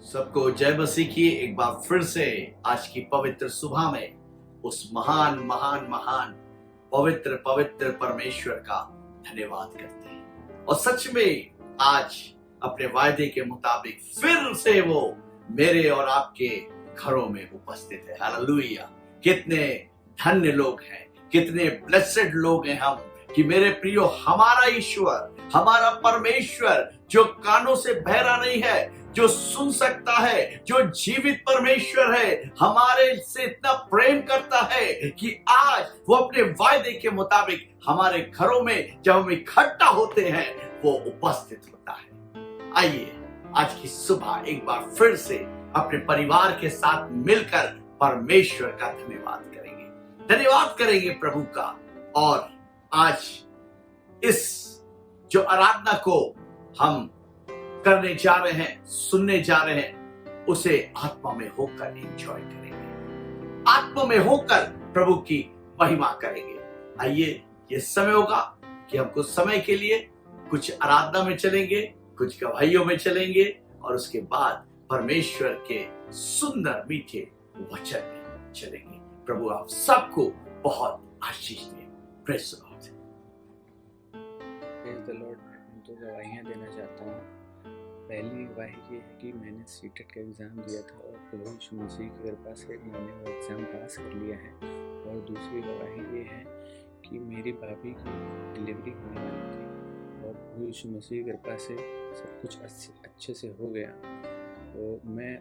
सबको जय मसीह की एक बार फिर से आज की पवित्र सुबह में उस महान महान महान पवित्र पवित्र परमेश्वर का धन्यवाद करते हैं। और सच में आज अपने वायदे के मुताबिक फिर से वो मेरे और आपके घरों में उपस्थित है। हालेलुया। कितने धन्य लोग हैं, कितने ब्लेसेड लोग हैं हम कि मेरे प्रियो, हमारा ईश्वर, हमारा परमेश्वर जो कानों से बहरा नहीं है, जो सुन सकता है, जो जीवित परमेश्वर है, हमारे से इतना प्रेम करता है कि आज वो अपने वायदे के मुताबिक हमारे घरों में जब हम इकट्ठा होते हैं वो उपस्थित होता है। आइए आज की सुबह एक बार फिर से अपने परिवार के साथ मिलकर परमेश्वर का धन्यवाद करेंगे प्रभु का। और आज इस जो आराधना को हम करने जा रहे हैं, सुनने जा रहे हैं, उसे आत्मा में होकर एंजॉय करेंगे, आत्मा में होकर प्रभु की महिमा करेंगे। आइए ये समय होगा कि हम कुछ समय के लिए कुछ आराधना में चलेंगे, कुछ गवाहियों में चलेंगे और उसके बाद परमेश्वर के सुंदर मीठे वचन में चलेंगे। प्रभु आप सबको बहुत आशीष दे। Praise the lord. Praise the lord. मैं तो गवाहियाँ देना चाहता हूँ। पहली गवाही ये है कि मैंने सीटेट का एग्ज़ाम दिया था और प्रभु यीशु मसीह की कृपा से मैंने वो एग्ज़ाम पास कर लिया है। और दूसरी गवाही ये है कि मेरी भाभी की डिलीवरी होने वाली थी और प्रभु यीशु मसीह की कृपा से सब कुछ अच्छे से हो गया। तो मैं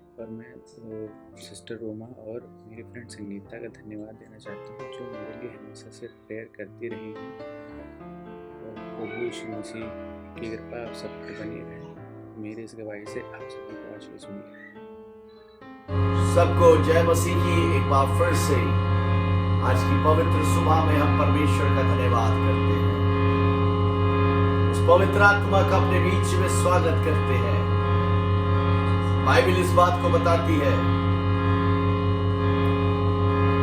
सिस्टर रोमा और मेरी फ्रेंड संगीता का धन्यवाद देना चाहता हूँ, जो मेरे लिए हमेशा से प्रेयर करती रही हैं। और प्रभु यीशु मसीह की कृपा आप सब पर बनी रहे। मेरे इस गवाही से आप सभी को आशीष मिले। सबको जय मसीह की एक बार फिर से आज की पवित्र सुबह में हम परमेश्वर का धन्यवाद करते हैं। उस पवित्र आत्मा का अपने बीच में स्वागत करते हैं। बाइबल इस बात को बताती है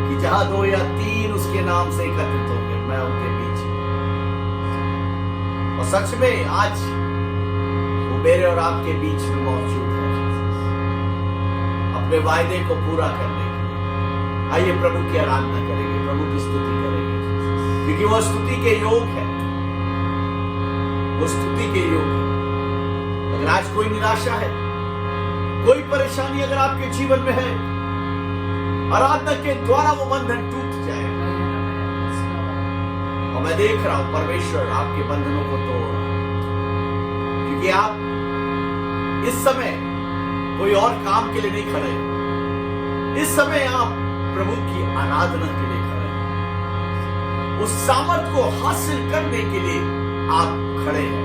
कि जहां 2 या 3 उसके नाम से एकत्रित होंगे, मैं उनके बीच में। और सच में आज वो मेरे और आपके बीच में मौजूद है, अपने वायदे को पूरा करने के लिए। आइए प्रभु की आराधना करेंगे, प्रभु की स्तुति करेंगे, क्योंकि वो स्तुति के योग है, वो स्तुति के योग है। अगर आज कोई निराशा है, कोई परेशानी अगर आपके जीवन में है, आराधना के द्वारा वो बंधन टूट जाएगा। और मैं देख रहा हूं परमेश्वर आपके बंधनों को तोड़ रहा है, क्योंकि आप इस समय कोई और काम के लिए नहीं खड़े। इस समय आप प्रभु की आराधना के लिए खड़े हैं। उस सामर्थ को हासिल करने के लिए आप खड़े हैं।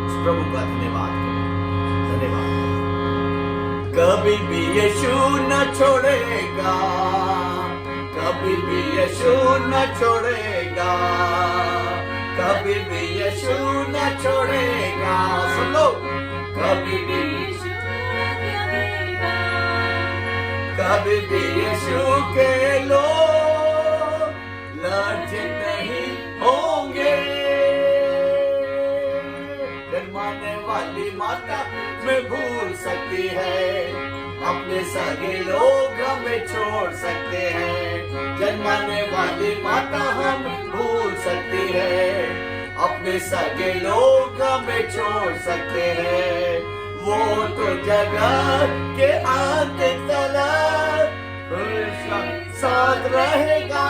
उस प्रभु का धन्यवाद करें, धन्यवाद। कभी भी यीशु न छोड़ेगा, कभी भी यीशु न छोड़ेगा, कभी भी यीशु न छोड़ेगा। सुन लो, कभी भी यीशु के लोग लज्जित नहीं होंगे। जन्माने वाली माता में भूल सकती है, अपने सगे लोग हमें छोड़ सकते हैं। जन्माने वाली माता हम भूल सकती है, अपने सगे लोग हमें छोड़ सकते हैं। वो तो जगत के अंत तक हमेशा साथ रहेगा,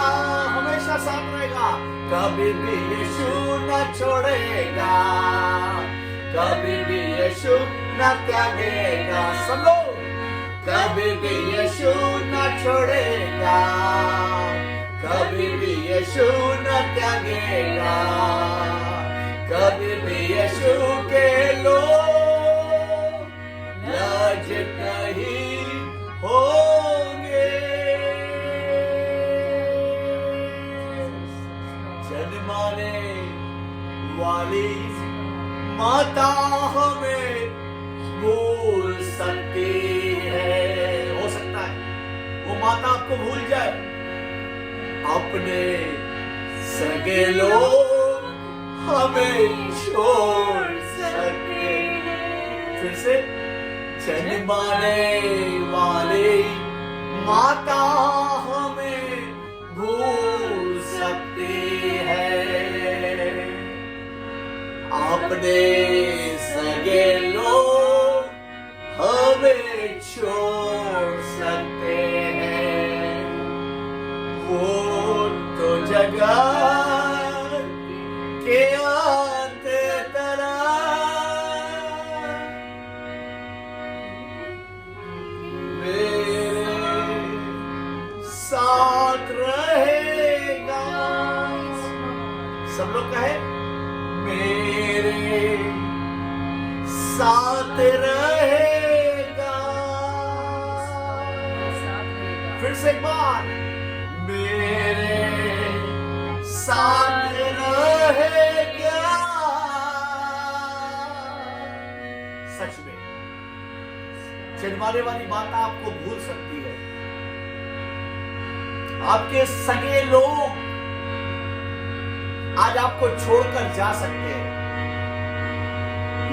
हमेशा साथ रहेगा। कभी भी यीशु न छोड़ेगा, कभी भी यीशु न त्यागेगा। सुनो, कभी भी यीशु न छोड़ेगा, कभी भी यीशु न त्यागेगा। कभी भी यीशु के लोग लज्जित नहीं होंगे। जन्माने वाली माता हमें भूल सकती है। हो सकता है वो माता आपको भूल जाए, अपने सगे लोग हमें छोड़ सके। फिर से, जन्माने वाले माता हमें भूल सकती है, अपने सगे लोग हमें छोड़ सकते हैं, वो तो जगत के अंत तरह मेरे साथ रहेगा। सब लोग कहे मेरे साथ रहेगा। फिर से एक बार, मेरे साथ रहेगा। सच में जन्माने वाली बात आपको भूल सकती है, आपके सगे लोग आज आपको छोड़कर जा सकते हैं,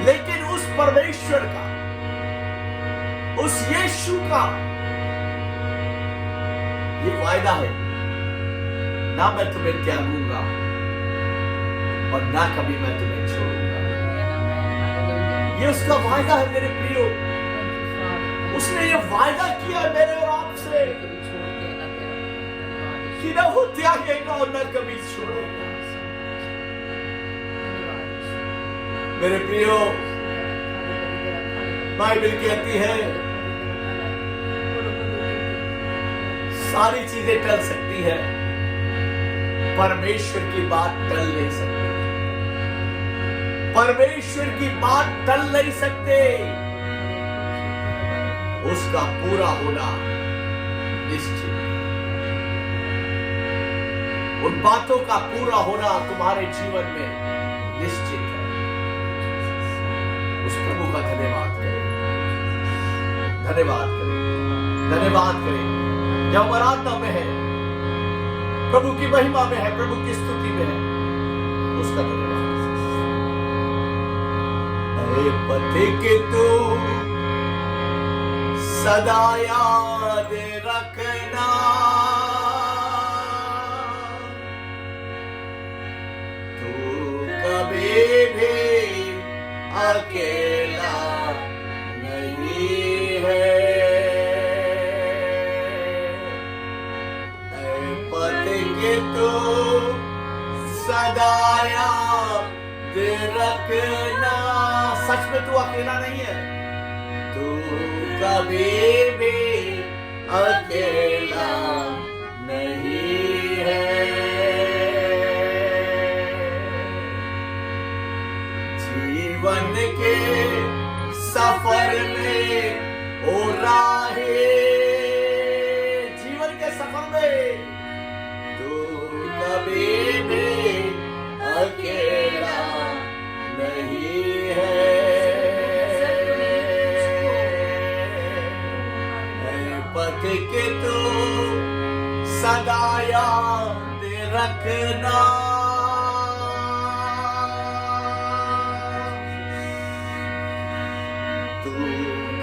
लेकिन उस परमेश्वर का, उस यीशु का ये वायदा है, ना मैं तुम्हें त्यागूंगा और ना कभी मैं तुम्हें छोड़ूंगा। ये उसका वायदा है मेरे प्रियो। उसने ये वायदा किया मेरे और आपसे कि ना वो त्यागेगा और ना कभी छोड़ेगा। मेरे प्रियो, बाइबल कहती है सारी चीजें टल सकती है, परमेश्वर की बात टल नहीं सकती। परमेश्वर की बात टल नहीं सकते, उसका पूरा होना निश्चित। उन बातों का पूरा होना तुम्हारे जीवन में निश्चित है। उस प्रभु का धन्यवाद करें, धन्यवाद करें, धन्यवाद करें। जब आराधना में है, प्रभु की महिमा में है, प्रभु की स्तुति में है, उसका धन्यवाद। अरे पति के तू सदा याद रखना, तू कभी भी अकेला नहीं है। पति के तू सदा याद रखना, सच में तू अकेला नहीं है, तू कभी भी अकेला नहीं है। जीवन के सफर में ओ राहे, जीवन के सफर में तू कभी भी अकेला नहीं है। पति के तू सदा याद रखना, तू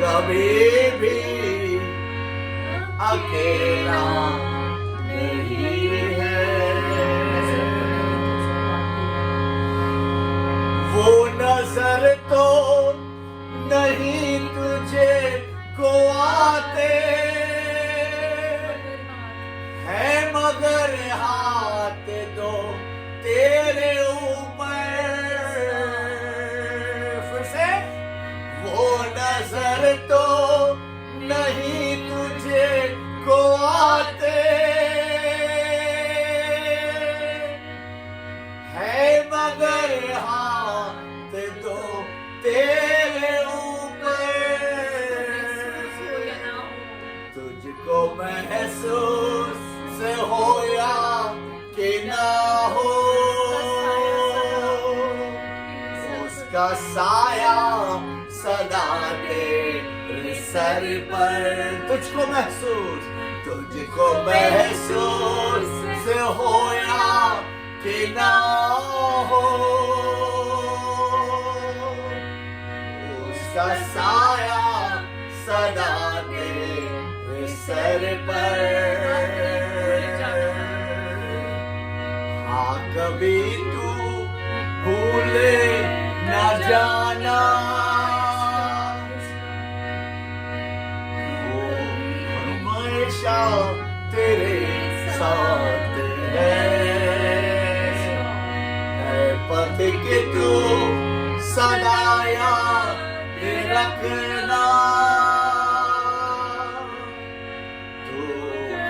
कभी भी अकेला नहीं है। वो नजर तो नहीं तुझे को आते है, मगर हाथ दो तेरे ऊपर। फिर से, वो नजर तो नहीं तुझे को आते है, मगर हाथ दो तेरे तुझको महसूस हो या कि ना हो, उसका साया सदा तेरे सर पर। तुझको महसूस हो या कि ना हो, उसका साया सदा तेरे सर पर। हाँ कभी तू भूले न जाना, वो हमेशा तेरे साथ है पथ के तू सदा याद रखना। तू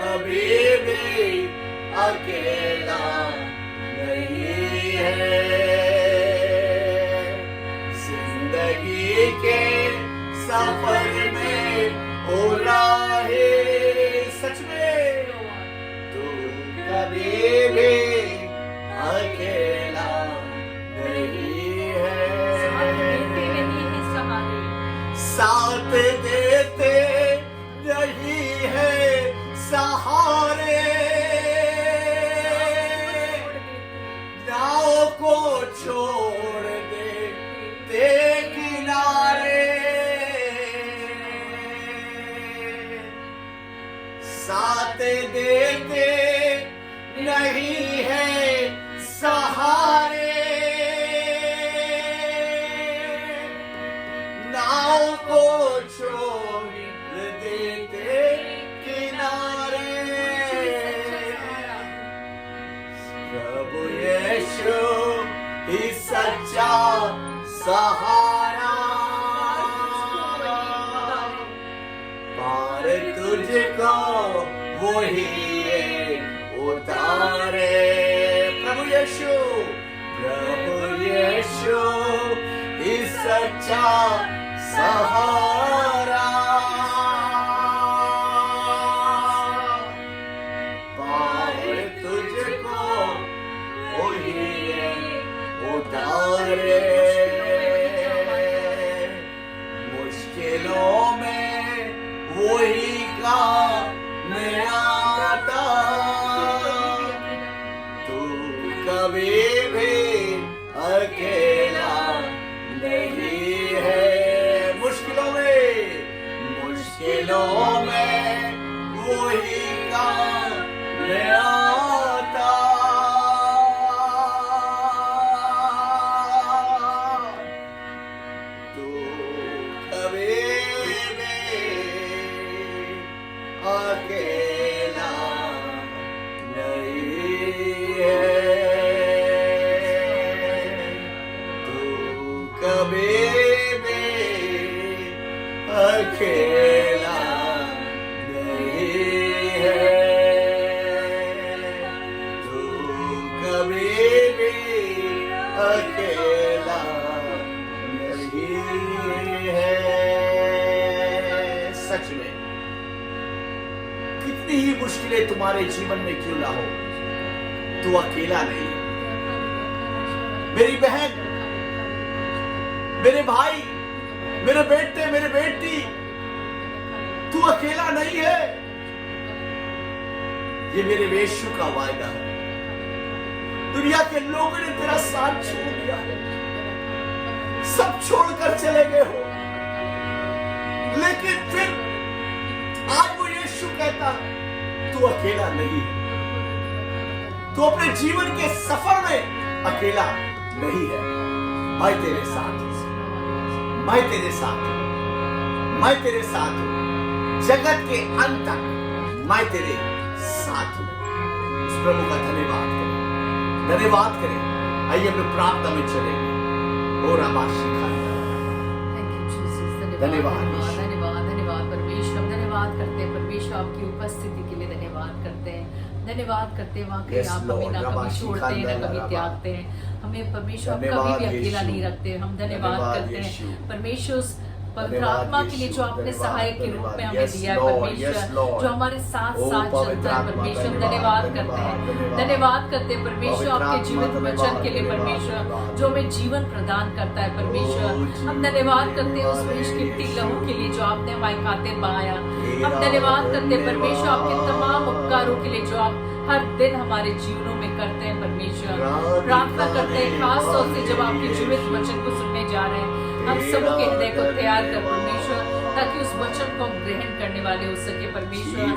कभी भी अकेला नहीं है, जिंदगी के सफर में हो राहे सच में तू कभी भी अकेला नहीं है। साथ देते नहीं है सहारे, नाव को छोड़ देते किनारे। साथ देते नहीं है सहारे, नाव को छोड़ देते किनारे। प्रभु यीशु ही सच्चा सहारा, पार तुझको वही उतारे। प्रभु यीशु ही सच्चा सहारा, पार तुझको वही उतारे। मुश्किलों में वही काम आता, तू कभी भी अकेला नहीं है। मुश्किलों में वही काम आता, तू कभी भी अकेला नहीं है, तू कभी भी अकेला नहीं है, तू कभी भी अकेला नहीं है। सच में कितनी ही मुश्किलें तुम्हारे जीवन में क्यों ना हो, तू अकेला नहीं है। मेरी बहन, मेरे भाई, मेरे बेटे, मेरे बेटी, तू अकेला नहीं है। ये मेरे यीशु का वायदा है। दुनिया के लोगों ने तेरा साथ छोड़ दिया है, सब छोड़कर चले गए हो, लेकिन फिर आज वो यीशु कहता तू अकेला नहीं है। तू अपने जीवन के सफर में अकेला नहीं है। मैं तेरे साथ हूं, मैं तेरे साथ हूं, मैं तेरे साथ हूं। जगत के अंत तक मैं तेरे साथ हूं। उस प्रभु का धन्यवाद करें, धन्यवाद करें। आइए अपने प्रार्थना में चलेंगे। और आवाज़ धन्यवाद, धन्यवाद, धन्यवाद परमेश्वर। धन्यवाद करते हैं परमेश्वर, आपकी उपस्थिति के लिए धन्यवाद करते हैं। धन्यवाद करते हैं वाकई आप हमें ना कभी छोड़ते हैं ना कभी त्यागते हैं। हमें परमेश्वर आप कभी भी अकेला नहीं रखते। हम धन्यवाद करते हैं परमेश्वर पवित्र आत्मा के लिए जो आपने सहायक के रूप में हमें दिया है परमेश्वर, जो हमारे साथ साथ चलता है परमेश्वर। धन्यवाद करते हैं, धन्यवाद करते हैं परमेश्वर आपके जीवित वचन के लिए परमेश्वर, जो हमें जीवन प्रदान करता है परमेश्वर। हम धन्यवाद करते हैं उस निष्कीर्ति लहू के लिए जो आपने हमारी खातिर बहाया। हम धन्यवाद करते हैं परमेश्वर आपके तमाम उपकारों के लिए जो आप हर दिन हमारे जीवनों में करते हैं परमेश्वर। प्रार्थना करते हैं खास तौर से जब आपके जीवित वचन को सुनने जा रहे हैं, हम सबके हृदय को तैयार कर परमेश्वर ताकि उस वचन को हम ग्रहण करने वाले हो सके। परमेश्वर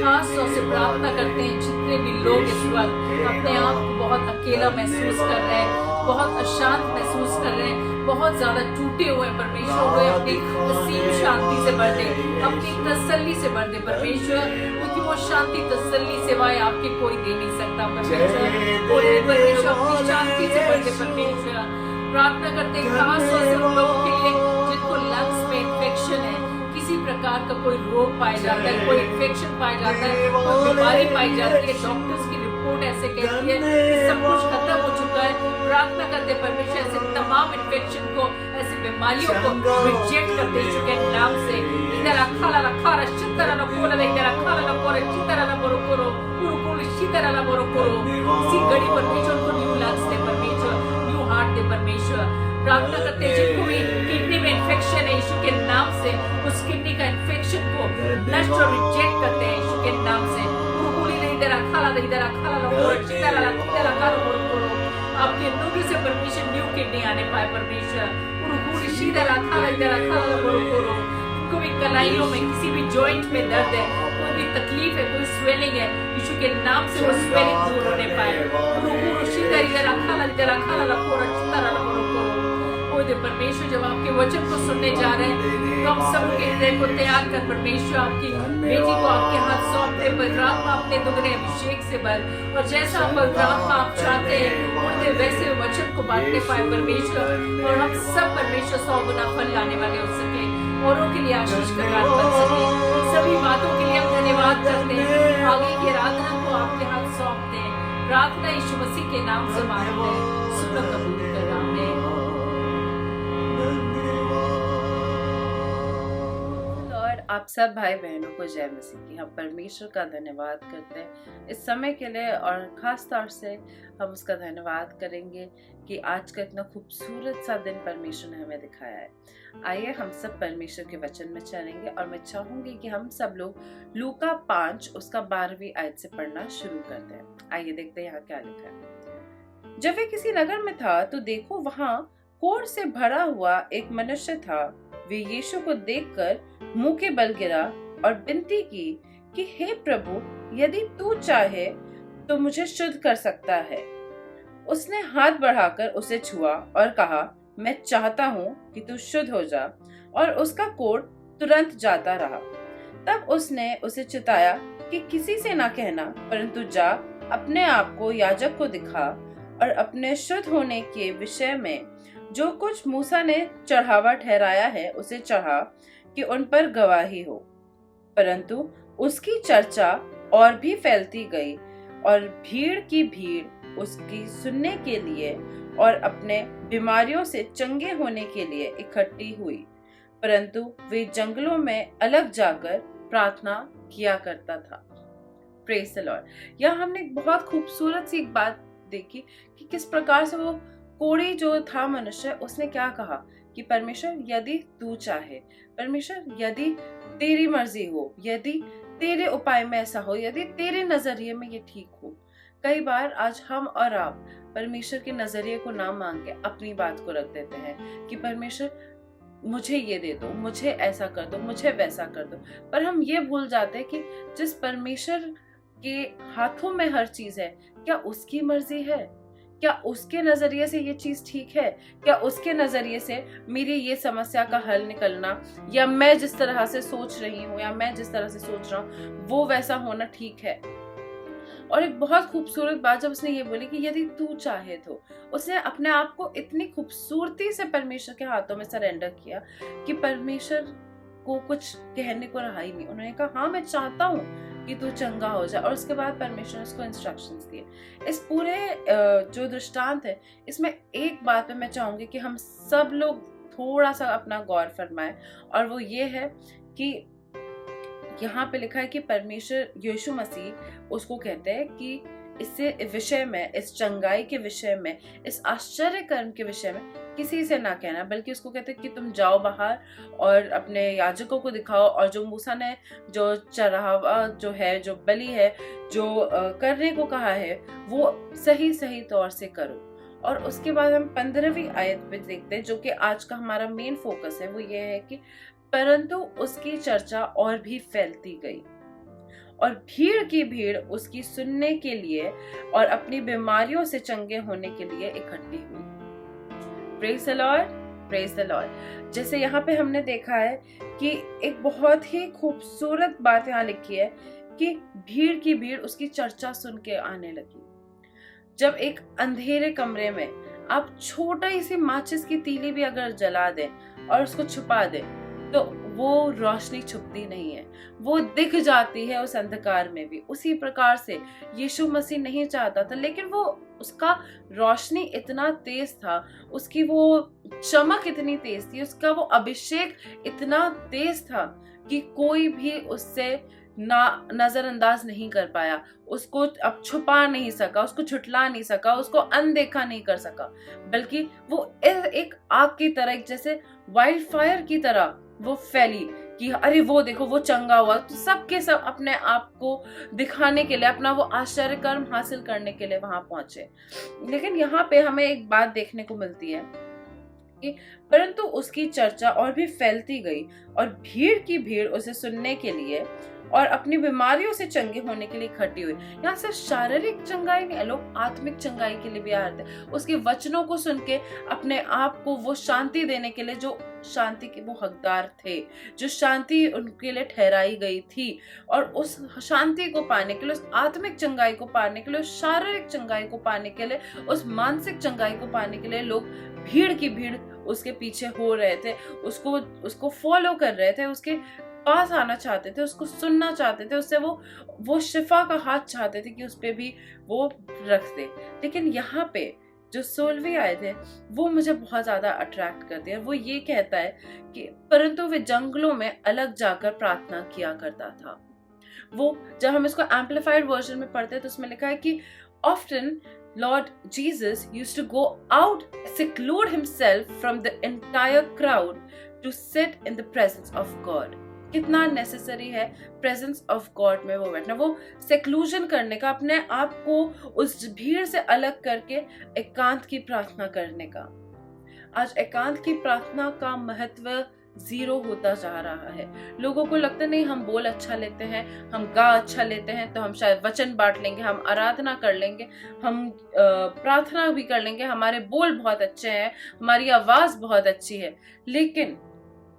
खास तौर से प्रार्थना करते हैं जितने भी लोग इस वक्त अपने आप को बहुत अकेला महसूस कर रहे हैं, बहुत अशांत महसूस कर रहे हैं, बहुत ज्यादा टूटे हुए हैं, परमेश्वर उन्हें अपनी असीम शांति से भर दे, अपनी तसल्ली से भर दे परमेश्वर, क्योंकि वो शांति तसल्ली सिवाय आपके कोई दे नहीं सकता परमेश्वर। और परमेश्वर अपनी शांति से भर दे परमेश्वर। प्रार्थना करते हैं खास तौर से उन लोगों के लिए जिनको लंग्स में इन्फेक्शन है, किसी प्रकार का कोई रोग पाया जाता है, कोई इन्फेक्शन पाया जाता है, कोई बीमारी पाई जाती है, डॉक्टर्स की रिपोर्ट ऐसे कहती है कि सब कुछ खत्म हो चुका है। प्रार्थना करते परमेश्वर ऐसे तमाम इन्फेक्शन को, ऐसी बीमारियों को रिजेक्ट कर दे चुके हैं नाम से। इधर अखाला रखा रशितरा न कोला इधर अखाला न कोरे चितरा न बोरो कोरो उरुकुल चितरा न बोरो कोरो। इसी घड़ी परमेश्वर को न्यू लंग्स दे परमेश्वर, न्यू हार्ट दे परमेश्वर। प्रार्थना करते हैं जिनको भी किडनी में इन्फेक्शन है यीशु के नाम से, उस किडनी का इन्फेक्शन को नष्ट और रिजेक्ट करते हैं यीशु के नाम से। उरुकुली ने इधर अखाला न कोरे चितरा न कोरो। आपके अनुग्रह से परमेश्वर न्यू किडनी आने पाए परमेश्वर। उनको भी कलाइयों में किसी भी जॉइंट में दर्द है, कोई भी तकलीफ है, कोई स्वेलिंग है, यीशु के नाम से वो स्वेलिंग दूर होने पाए। परमेश्वर जब आपके वचन को सुनने जा रहे हैं तो हम सबके हृदय को तैयार कर परमेश्वर आपकी बेटी को आपके हाथ सौंपते, पवित्र आत्मा अपने दुगने अभिषेक से भर, और जैसा पवित्र आत्मा आप चाहते हैं उनके वैसे वचन को बांटने पाए परमेश्वर, और हम सब परमेश्वर 100 गुना फल लाने वाले हो सके, औरों के लिए आशीष का कारण बन सके। सभी बातों के लिए हम धन्यवाद करते हैं, आगे की आराधना को आपके हाथ सौंपते हैं। प्रार्थना यीशु मसीह के नाम से मांगते हैं, सुनो कबूल कर। आमीन। आप सब भाई बहनों को जय मसीह की। हम परमेश्वर का धन्यवाद करते हैं इस समय के लिए, और ख़ास तौर से हम उसका धन्यवाद करेंगे कि आज का इतना खूबसूरत सा दिन परमेश्वर ने हमें दिखाया है। आइए हम सब परमेश्वर के वचन में चलेंगे, और मैं चाहूँगी कि हम सब लोग लूका 5 उसका 12वीं आयत से पढ़ना शुरू करते हैं। आइए देखते हैं यहाँ क्या लिखा है। जब वे किसी नगर में था तो देखो वहाँ कोढ़ से भरा हुआ एक मनुष्य था। वे यीशु को देखकर मुंह के बल गिरा और विनती की कि हे प्रभु, यदि तू चाहे तो मुझे शुद्ध कर सकता है। उसने हाथ बढ़ाकर उसे छुआ और कहा, मैं चाहता हूँ कि तू शुद्ध हो जा, और उसका कोढ़ तुरंत जाता रहा। तब उसने उसे चिताया कि किसी से ना कहना, परंतु जा अपने आप को याजक को दिखा और अपने शुद्ध होने के विषय में जो कुछ मूसा ने चढ़ावा ठहराया है उसे चढ़ा, कि उन पर गवाही हो। परंतु उसकी चर्चा और भी फैलती गई, और भीड़ की भीड़ उसकी सुनने के लिए और अपने बीमारियों से चंगे होने के लिए इकट्ठी हुई। परंतु वे जंगलों में अलग जाकर प्रार्थना किया करता था। Praise the Lord. यहाँ हमने एक बहुत खूबसूरत सी एक बात देखी कि किस प्रकार से वो कोढ़ी जो था मनुष्य, उसने क्या कहा कि परमेश्वर यदि तू चाहे, परमेश्वर यदि तेरी मर्जी हो, यदि तेरे उपाय में ऐसा हो, यदि तेरे नजरिए में ये ठीक हो। कई बार आज हम और आप परमेश्वर के नजरिए को ना मांग के अपनी बात को रख देते हैं कि परमेश्वर मुझे ये दे दो, मुझे ऐसा कर दो, मुझे वैसा कर दो। पर हम ये भूल जाते हैं कि जिस परमेश्वर के हाथों में हर चीज है, क्या उसकी मर्जी है? क्या उसके नजरिए से ये चीज ठीक है? क्या उसके नजरिए से मेरी ये समस्या का हल निकलना, या मैं जिस तरह से सोच रही हूँ, या मैं जिस तरह से सोच रहा हूँ वो वैसा होना ठीक है? और एक बहुत खूबसूरत बात जब उसने ये बोली कि यदि तू चाहे तो, उसने अपने आप को इतनी खूबसूरती से परमेश्वर के हाथों में सरेंडर किया कि परमेश्वर को कुछ कहने को रहा ही नहीं। उन्होंने कहा हाँ मैं चाहता हूँ कि तू चंगा हो जाए, और उसके बाद परमेश्वर ने उसको इंस्ट्रक्शंस दिए। इस पूरे जो दृष्टांत है, इसमें एक बात पे मैं चाहूंगी कि हम सब लोग थोड़ा सा अपना गौर फरमाएं, और वो ये है कि यहाँ पे लिखा है कि परमेश्वर यीशु मसीह उसको कहते हैं कि इससे विषय में, इस चंगाई के विषय में, इस आश्चर्य कर्म के विषय में किसी से ना कहना, बल्कि उसको कहते हैं कि तुम जाओ बाहर और अपने याजकों को दिखाओ, और जो मूसा ने जो चढ़ावा जो है, जो बलि है, जो करने को कहा है, वो सही सही तौर से करो। और उसके बाद हम 15वीं आयत पे देखते हैं, जो कि आज का हमारा मेन फोकस है। वो ये है कि परंतु उसकी चर्चा और भी फैलती गई और भीड़ की भीड़ उसकी सुनने के लिए और अपनी बीमारियों से चंगे होने के लिए इकट्ठी हुई। Praise the Lord, praise the Lord. जैसे यहाँ पे हमने देखा है कि एक बहुत ही खूबसूरत बात यहाँ लिखी है कि भीड़ की भीड़ उसकी चर्चा सुन के आने लगी। जब एक अंधेरे कमरे में आप छोटा सी माचिस की तीली भी अगर जला दें और उसको छुपा दें तो वो रोशनी छुपती नहीं है, वो दिख जाती है उस अंधकार में भी। उसी प्रकार से यीशु मसीह नहीं चाहता था, लेकिन वो उसका रोशनी इतना तेज था, उसकी वो चमक इतनी तेज थी, उसका वो अभिषेक इतना तेज था कि कोई भी उससे नजरअंदाज नहीं कर पाया, उसको अब छुपा नहीं सका, उसको छुटला नहीं सका, उसको अनदेखा नहीं कर सका, बल्कि वो एक आग की तरह, जैसे वाइल्ड फायर की तरह वो फैली कि अरे वो देखो वो चंगा हुआ। तो सबके सब अपने आप को दिखाने के लिए, अपना वो आश्चर्य कर्म हासिल करने के लिए वहां पहुंचे। लेकिन यहाँ पे हमें एक बात देखने को मिलती है कि परंतु उसकी चर्चा और भी फैलती गई और भीड़ की भीड़ उसे सुनने के लिए और अपनी बीमारियों से चंगे होने के लिए इकट्ठी हुई। यहाँ सिर्फ शारीरिक चंगाई नहीं, लोग आत्मिक चंगाई के लिए भी आ रहे थे। उसके वचनों को सुन के अपने आप को वो शांति देने के लिए, जो शांति के वो हकदार थे, जो शांति उनके लिए ठहराई गई थी, और उस शांति को पाने के लिए, उस आत्मिक चंगाई को पाने के लिए, उस शारीरिक चंगाई को पाने के लिए, उस मानसिक चंगाई को पाने के लिए लोग भीड़ की भीड़ उसके पीछे हो रहे थे, उसको फॉलो कर रहे थे, उसके पास आना चाहते थे, उसको सुनना चाहते थे, उससे वो शिफा का हाथ चाहते थे कि उस पे भी वो रख दे। लेकिन यहाँ पे जो 16 आए थे वो मुझे बहुत ज्यादा अट्रैक्ट करते हैं। वो ये कहता है कि परंतु वे जंगलों में अलग जाकर प्रार्थना किया करता था। वो जब हम इसको एम्पलीफाइड वर्जन में पढ़ते हैं तो उसमें लिखा है कि often Lord Jesus used to go out, seclude himself from the entire crowd to sit in the presence of God. कितना नेसेसरी है प्रेजेंस ऑफ गॉड में वो बैठना, वो सेक्लूजन करने का, अपने आप को उस भीड़ से अलग करके एकांत की प्रार्थना करने का। आज एकांत की प्रार्थना का महत्व 0 होता जा रहा है। लोगों को लगता नहीं हम बोल अच्छा लेते हैं, हम गा अच्छा लेते हैं तो हम शायद वचन बांट लेंगे, हम आराधना कर लेंगे, हम प्रार्थना भी कर लेंगे, हमारे बोल बहुत अच्छे हैं, हमारी आवाज बहुत अच्छी है। लेकिन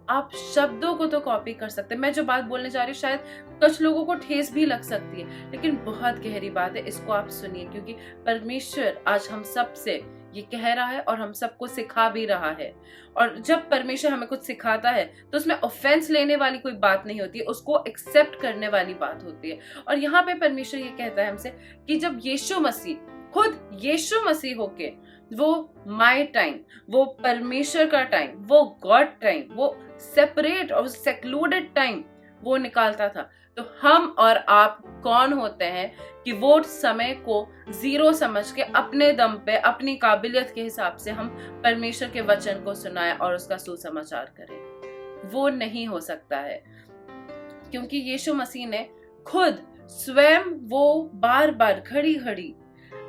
आप शब्दों को तो कॉपी कर सकते हैं। मैं जो बात बोलने जा रही हूँ शायद कुछ लोगों को ठेस भी लग सकती है, लेकिन बहुत गहरी बात है। इसको आप सुनिए, क्योंकि परमेश्वर आज हम सब से ये कह रहा है और हम सबको सिखा भी रहा है। और जब परमेश्वर हमें कुछ सिखाता है तो उसमें ऑफेंस लेने वाली कोई बात नहीं होती है, उसको एक्सेप्ट करने वाली बात होती है। और यहाँ पे परमेश्वर ये कहता है हमसे कि जब यीशु मसीह, खुद यीशु मसीह होके वो माई टाइम, वो परमेश्वर का टाइम, वो गॉड टाइम, वो सेपरेट और सेक्लूडेड टाइम वो निकालता था, तो हम और आप कौन होते हैं कि वो समय को 0 समझ के अपने दम पे, अपनी काबिलियत के हिसाब से हम परमेश्वर के वचन को सुनाएं और उसका सुसमाचार करें। वो नहीं हो सकता है, क्योंकि यीशु मसीह ने खुद स्वयं वो बार बार घड़ी घड़ी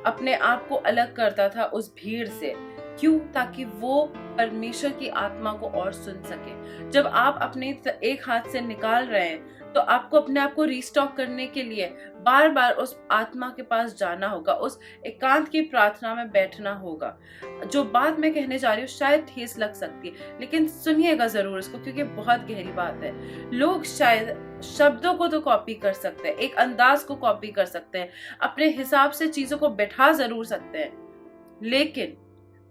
अपने आप को अलग करता था उस भीड़ से। क्यों? ताकि वो परमेश्वर की आत्मा को और सुन सके। जब आप अपने एक हाथ से निकाल रहे हैं तो आपको अपने आप को रिस्टॉक करने के लिए बार बार उस आत्मा के पास जाना होगा, उस एकांत की प्रार्थना में बैठना होगा। जो बात मैं कहने जा रही हूँ शायद ठेस लग सकती है, लेकिन सुनिएगा जरूर इसको, क्योंकि बहुत गहरी बात है। लोग शायद शब्दों को तो कॉपी कर सकते हैं, एक अंदाज को कॉपी कर सकते हैं, अपने हिसाब से चीजों को बैठा जरूर सकते हैं, लेकिन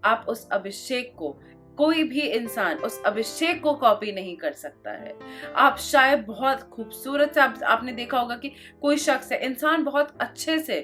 आप उस अभिषेक को, कोई भी इंसान उस अभिषेक को कॉपी नहीं कर सकता है। आप शायद बहुत खूबसूरत से, आपने देखा होगा कि कोई शख्स है, इंसान बहुत अच्छे से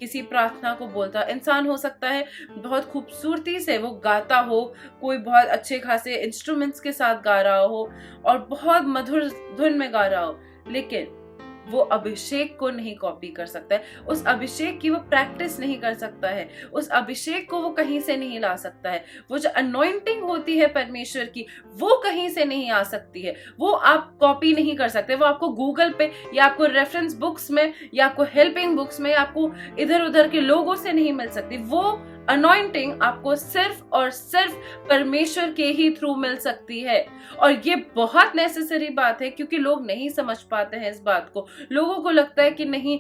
किसी प्रार्थना को बोलता, इंसान हो सकता है बहुत खूबसूरती से वो गाता हो, कोई बहुत अच्छे खासे इंस्ट्रूमेंट्स के साथ गा रहा हो और बहुत मधुर धुन में गा रहा हो, लेकिन वो अभिषेक को नहीं कॉपी कर सकता है, उस अभिषेक की वो प्रैक्टिस नहीं कर सकता है, उस अभिषेक को वो कहीं से नहीं ला सकता है। वो जो अनॉइंटिंग होती है परमेश्वर की, वो कहीं से नहीं आ सकती है, वो आप कॉपी नहीं कर सकते। वो आपको गूगल पे या आपको रेफरेंस बुक्स में या आपको हेल्पिंग बुक्स में या आपको इधर उधर के लोगों से नहीं मिल सकती। वो अनॉइंटिंग आपको सिर्फ और सिर्फ परमेश्वर के ही थ्रू मिल सकती है। और ये बहुत नेसेसरी बात है, क्योंकि लोग नहीं समझ पाते हैं इस बात को। लोगों को लगता है कि नहीं,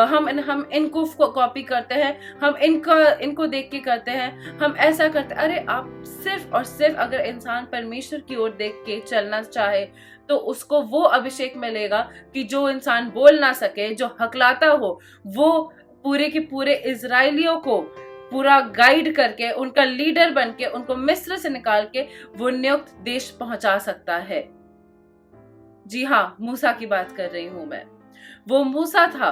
हम इनको कॉपी करते हैं, हम इनको देख के करते हैं, हम ऐसा करते हैं। अरे आप सिर्फ और सिर्फ अगर इंसान परमेश्वर की ओर देख के चलना चाहे तो उसको वो अभिषेक मिलेगा कि जो इंसान बोल ना सके, जो हकलाता हो, वो पूरे के पूरे इजराइलियों को पूरा गाइड करके, उनका लीडर बन के, उनको मिस्र से निकाल के वो नियुक्त देश पहुंचा सकता है। जी हाँ, मूसा की बात कर रही हूं मैं। वो मूसा था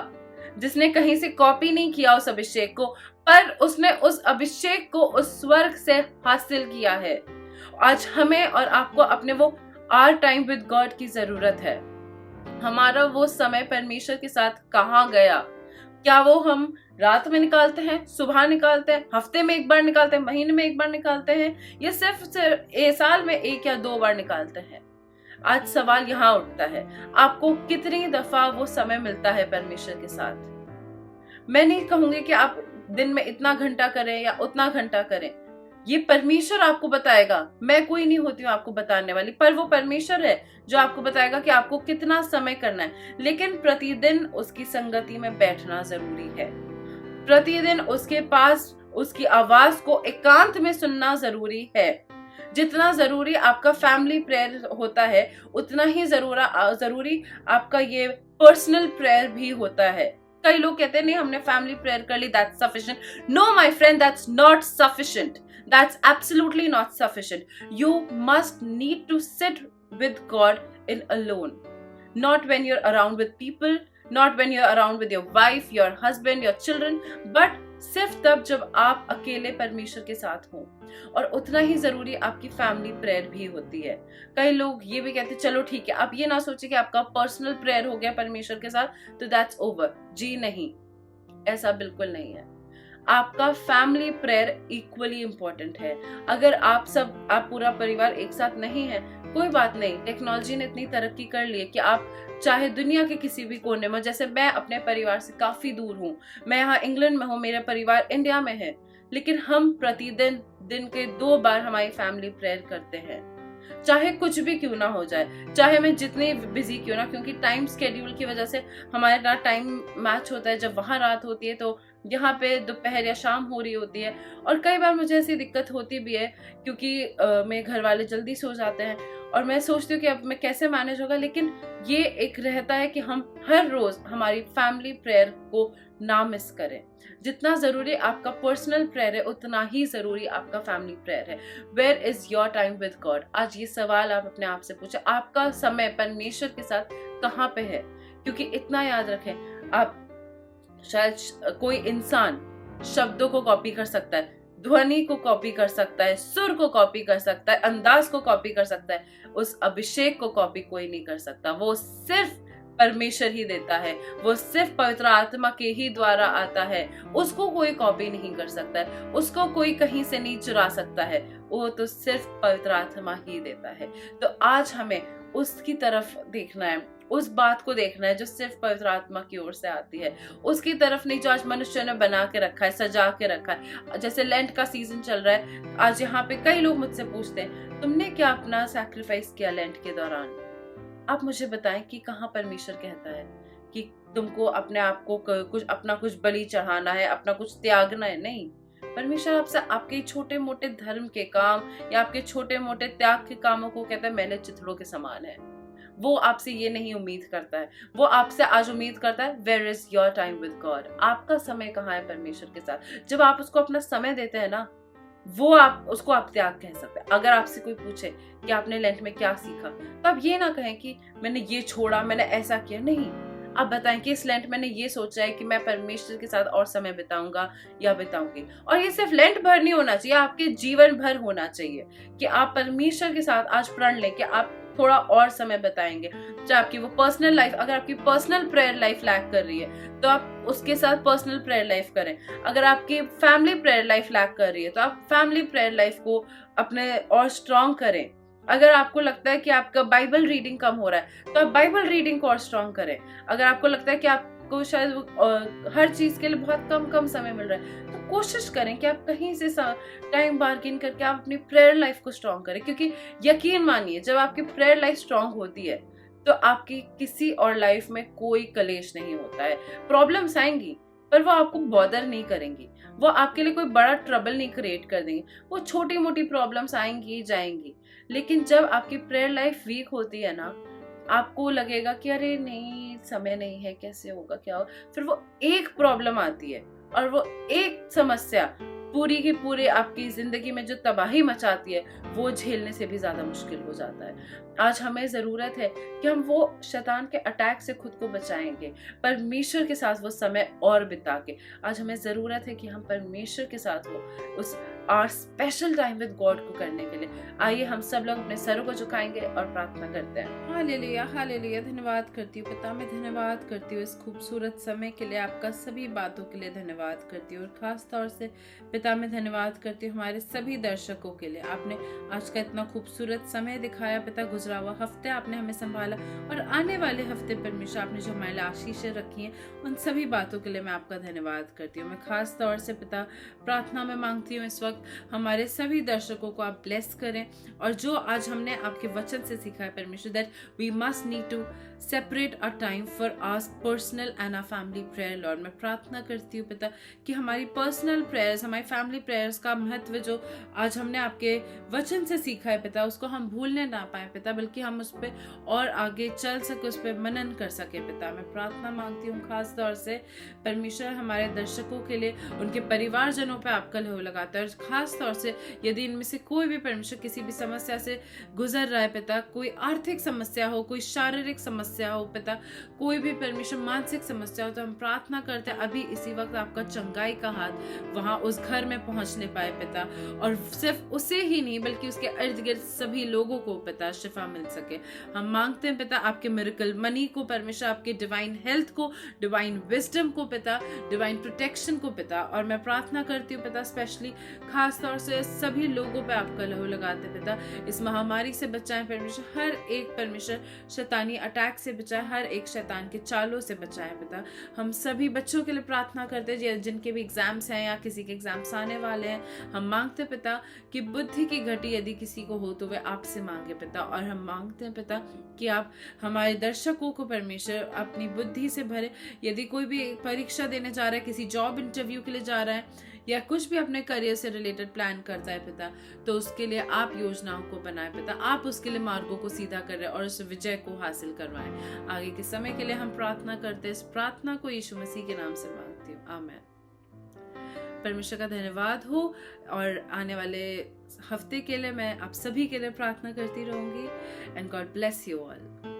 जिसने कहीं से कॉपी नहीं किया उस अभिषेक को, पर उसने उस अभिषेक को उस स्वर्ग से हासिल किया है। आज हमें और आपको अपने वो आवर टाइम विद गॉड की जरूरत है। हमारा वो समय परमेश्वर के साथ कहाँ गया? क्या वो हम रात में निकालते हैं, सुबह निकालते हैं, हफ्ते में एक बार निकालते हैं, महीने में एक बार निकालते हैं, या सिर्फ साल में 1 या 2 बार निकालते हैं? आज सवाल यहाँ उठता है, आपको कितनी दफा वो समय मिलता है परमेश्वर के साथ? मैं नहीं कहूंगी कि आप दिन में इतना घंटा करें या उतना घंटा करें, ये परमेश्वर आपको बताएगा। मैं कोई नहीं होती हूँ आपको बताने वाली, पर वो परमेश्वर है जो आपको बताएगा कि आपको कितना समय करना है। लेकिन प्रतिदिन उसकी संगति में बैठना जरूरी है, प्रतिदिन उसके पास उसकी आवाज को एकांत में सुनना जरूरी है। जितना जरूरी आपका फैमिली प्रेयर होता है, उतना ही जरूरी आपका ये पर्सनल प्रेयर भी होता है। कई लोग कहते हैं नहीं, हमने फैमिली प्रेयर कर ली, that's sufficient. No my friend, that's not sufficient. That's absolutely not sufficient. You must need to sit with God in alone. Not when you're around with people, not when you're around with your wife, your husband, your children, but सिर्फ तब जब आप अकेले परमेश्वर के साथ हों। और उतना ही जरूरी आपकी फैमिली प्रेयर भी होती है। कई लोग ये भी कहते हैं चलो ठीक है, आप ये ना सोचिए कि आपका पर्सनल प्रेयर हो गया परमेश्वर के साथ तो दैट्स ओवर। जी नहीं, ऐसा बिल्कुल नहीं है। आपका फैमिली प्रेयर इक्वली इम्पोर्टेंट है। अगर आप पूरा परिवार एक साथ नहीं है, कोई बात नहीं, टेक्नोलॉजी ने इतनी तरक्की कर ली है कि आप चाहे दुनिया के किसी भी कोने में, जैसे मैं अपने परिवार से काफी दूर हूँ, मैं यहाँ इंग्लैंड में हूँ, मेरा परिवार इंडिया में है, लेकिन हम प्रतिदिन दिन के 2 बार हमारी फैमिली प्रेयर करते हैं। चाहे कुछ भी क्यों ना हो जाए, चाहे मैं जितनी बिजी क्यों ना, क्योंकि टाइम स्केड्यूल की वजह से हमारा टाइम मैच होता है। जब वहाँ रात होती है तो यहाँ पे दोपहर या शाम हो रही होती है। और कई बार मुझे ऐसी दिक्कत होती भी है क्योंकि मेरे घर वाले जल्दी सो जाते हैं और मैं सोचती हूँ कि अब मैं कैसे मैनेज होगा। लेकिन ये एक रहता है कि हम हर रोज हमारी फैमिली प्रेयर को ना मिस करें। जितना जरूरी आपका पर्सनल प्रेयर है, उतना ही जरूरी आपका फैमिली प्रेयर है। Where is your time with God? आज ये सवाल आप अपने आप से पूछे, आपका समय परमेश्वर के साथ कहाँ पे है? क्योंकि इतना याद रखें, आप शायद कोई इंसान शब्दों को कॉपी कर सकता है, ध्वनि को कॉपी कर सकता है, सुर को कॉपी कर सकता है, अंदाज को कॉपी कर सकता है, उस अभिषेक को कॉपी कोई नहीं कर सकता। वो सिर्फ परमेश्वर ही देता है, वो सिर्फ पवित्र आत्मा के ही द्वारा आता है। उसको कोई कॉपी नहीं कर सकता है, उसको कोई कहीं से नहीं चुरा सकता है, वो तो सिर्फ पवित्र आत्मा ही देता है। तो आज हमें उसकी तरफ देखना है, उस बात को देखना है जो सिर्फ पवित्र आत्मा की ओर से आती है, उसकी तरफ नहीं जो आज मनुष्य ने बना के रखा है, सजा के रखा है। जैसे लेंट का सीजन चल रहा है, आज यहाँ पे कई लोग मुझसे पूछते हैं तुमने क्या अपना सैक्रिफाइस किया लेंट के दौरान? आप मुझे बताएं कि कहाँ परमेश्वर कहता है कि तुमको अपने आप को अपना कुछ बलि चढ़ाना है, अपना कुछ त्यागना है? नहीं, परमेश्वर आपसे आपके छोटे मोटे धर्म के काम या आपके छोटे मोटे त्याग के कामों को कहता है मैले चिथड़ों के समान है। वो आपसे ये नहीं उम्मीद करता है, वो आपसे आज उम्मीद करता है where is your time with God? आपका समय कहाँ है परमेश्वर के साथ? जब आप उसको अपना समय देते हैं ना, वो आप उसको आप त्याग कह सकते हैं। अगर आपसे कोई पूछे कि आपने लेंट में क्या सीखा, तो आप ये ना कहें कि मैंने ये छोड़ा, मैंने ऐसा किया। नहीं, आप बताएं कि इस लेंट मैंने ये सोचा है कि मैं परमेश्वर के साथ और समय बिताऊंगा या बिताऊंगी। और ये सिर्फ लेंट भर नहीं होना चाहिए, आपके जीवन भर होना चाहिए कि आप परमेश्वर के साथ आज प्रण लें कि आप थोड़ा और समय बताएंगे। चाहे आपकी वो पर्सनल लाइफ, अगर आपकी पर्सनल प्रेयर लाइफ लैक कर रही है तो आप उसके साथ पर्सनल प्रेयर लाइफ करें। अगर आपकी फैमिली प्रेयर लाइफ लैक कर रही है तो आप फैमिली प्रेयर लाइफ को अपने और स्ट्रॉन्ग करें। अगर आपको लगता है कि आपका बाइबल रीडिंग कम हो रहा है तो आप बाइबल रीडिंग को और स्ट्रॉन्ग करें। अगर आपको लगता है कि आप आपको शायद हर चीज़ के लिए बहुत कम समय मिल रहा है, तो कोशिश करें कि आप कहीं से टाइम बार्गेन करके आप अपनी प्रेयर लाइफ को स्ट्रॉन्ग करें, क्योंकि यकीन मानिए जब आपकी प्रेयर लाइफ स्ट्रॉन्ग होती है तो आपकी किसी और लाइफ में कोई कलेश नहीं होता है। प्रॉब्लम्स आएंगी पर वो आपको बॉदर नहीं करेंगी, वो आपके लिए कोई बड़ा ट्रबल नहीं क्रिएट कर देंगी। वो छोटी मोटी प्रॉब्लम्स आएंगी जाएंगी, लेकिन जब आपकी प्रेयर लाइफ वीक होती है ना, आपको लगेगा कि अरे नहीं समय नहीं है, कैसे होगा क्या होगा। फिर वो एक प्रॉब्लम आती है और वो एक समस्या पूरी की पूरी आपकी जिंदगी में जो तबाही मचाती है वो झेलने से भी ज्यादा मुश्किल हो जाता है। आज हमें जरूरत है कि हम वो शैतान के अटैक से खुद को बचाएंगे, परमेश्वर के साथ वो समय और बिता के। आज हमें जरूरत है कि हम परमेश्वर के साथ वो उस our special time with God को करने के लिए आइए हम सब लोग अपने सरों को झुकाएंगे और प्रार्थना करते हैं। Hallelujah hallelujah. धन्यवाद करती हूँ पिता, मैं धन्यवाद करती हूँ इस खूबसूरत समय के लिए, आपका सभी बातों के लिए धन्यवाद करती हूँ। और खास तौर से पिता मैं धन्यवाद करती हूँ हमारे सभी दर्शकों के लिए। आपने आज का इतना खूबसूरत समय दिखाया पिता, गुजरा हुआ हफ्ते आपने हमें संभाला और आने वाले हफ्ते परमेश्वर आपने जो हमारे लिए आशीषें रखी हैं उन सभी बातों के लिए मैं आपका धन्यवाद करती हूँ। मैं खास तौर से पिता प्रार्थना में मांगती हूँ इस वक्त हमारे सभी दर्शकों को आप ब्लेस करें, और जो आज हमने आपके वचन से सीखा है परमेश्वर, that we must need to separate a time for our personal and our family prayer. Lord मैं प्रार्थना करती हूँ पिता कि हमारी पर्सनल प्रेयर्स, हमारी फैमिली प्रेयर्स का महत्व जो आज हमने आपके वचन से सीखा है पिता, उसको हम भूलने ना पाए पिता, बल्कि हम उस पर और आगे चल सके, उस पर मनन कर सके पिता। मैं प्रार्थना मांगती हूँ खास तौर से परमेश्वर हमारे दर्शकों के लिए, उनके परिवारजनों पे आपका लहू लगाता है। और खास तौर से यदि इनमें से कोई भी परमेश्वर किसी भी समस्या से गुजर रहा है पिता, कोई आर्थिक समस्या हो, कोई शारीरिक समस्या हो पिता, कोई भी परमेश्वर मानसिक समस्या हो, तो हम प्रार्थना करते हैं अभी इसी वक्त आपका चंगाई का हाथ वहां उस घर में पहुंचने पाए पिता, और सिर्फ उसे ही नहीं बल्कि उसके इर्द गिर्द सभी लोगों को पिता शिफा मिल सके। हम मांगते हैं पिता आपके मिरेकल मनी को परमेश्वर, आपके डिवाइन हेल्थ को, डिवाइन विजडम को पिता, डिवाइन प्रोटेक्शन को पिता। और मैं प्रार्थना करती हूँ पिता स्पेशली खास तौर से सभी लोगों पे आपका लहू लगाते पिता, इस महामारी से बचाएं परमेश्वर, हर एक परमेश्वर शैतानी अटैक से बचाएं, हर एक शैतान के चालों से बचाएं पिता। हम सभी बच्चों के लिए प्रार्थना करते हैं जिनके भी एग्जाम्स हैं या किसी के एग्जाम्स आने वाले हैं। हम मांगते पिता कि बुद्धि की घटी यदि किसी को हो तो वे आपसे मांगे पिता, और हम मांगते हैं पिता कि आप हमारे दर्शकों को परमेश्वर अपनी बुद्धि से भरे। यदि कोई भी परीक्षा देने जा रहा है, किसी जॉब इंटरव्यू के लिए जा रहा है या कुछ भी अपने करियर से रिलेटेड प्लान करता है पिता, तो उसके लिए आप योजनाओं को बनाए पिता, आप उसके लिए मार्गों को सीधा कर रहे और उस विजय को हासिल करवाएं। आगे के समय के लिए हम प्रार्थना करते हैं, इस प्रार्थना को यीशु मसीह के नाम से मांगती हूँ, आमीन। परमेश्वर का धन्यवाद हो, और आने वाले हफ्ते के लिए मैं आप सभी के लिए प्रार्थना करती रहूंगी। And God bless you all.